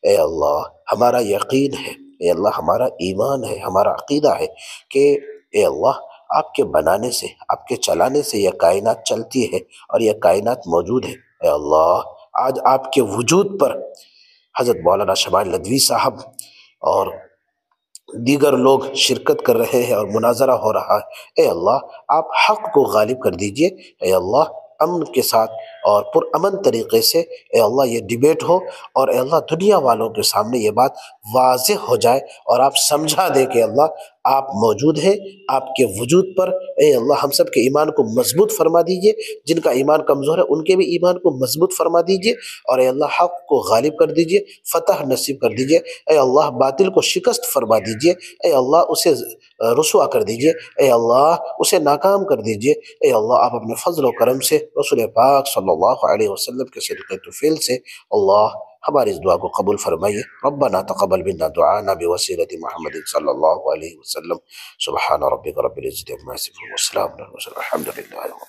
اے اللہ ہمارا یقین ہے، اے اللہ ہمارا ایمان ہے، ہمارا عقیدہ ہے کہ اے اللہ آپ کے بنانے سے، آپ کے چلانے سے یہ کائنات چلتی ہے اور یہ کائنات موجود ہے۔ اے اللہ آج آپ کے وجود پر حضرت مولانا شمائل ندوی صاحب اور دیگر لوگ شرکت کر رہے ہیں اور مناظرہ ہو رہا ہے، اے اللہ آپ حق کو غالب کر دیجئے، اے اللہ امن کے ساتھ اور پرامن طریقے سے اے اللہ یہ ڈیبیٹ ہو، اور اے اللہ دنیا والوں کے سامنے یہ بات واضح ہو جائے اور آپ سمجھا دے کہ اللہ آپ موجود ہیں، آپ کے وجود پر اے اللہ ہم سب کے ایمان کو مضبوط فرما دیجئے، جن کا ایمان کمزور ہے ان کے بھی ایمان کو مضبوط فرما دیجئے، اور اے اللہ حق کو غالب کر دیجئے، فتح نصیب کر دیجئے، اے اللہ باطل کو شکست فرما دیجئے، اے اللہ اسے رسوا کر دیجئے، اے اللہ اسے ناکام کر دیجئے، اے اللہ آپ اپنے فضل و کرم سے رسول پاک صلی اللہ علیہ وسلم کے صدقہ توفیل سے اللہ ہماری اس دعا کو قبول فرمائیے۔ ربنا تقبل منا دعانا بوسیلۃ محمد صلی اللہ علیہ وسلم۔ سبحان ربک رب العزۃ عما یصفون والسلام علی المرسلین والحمد للہ۔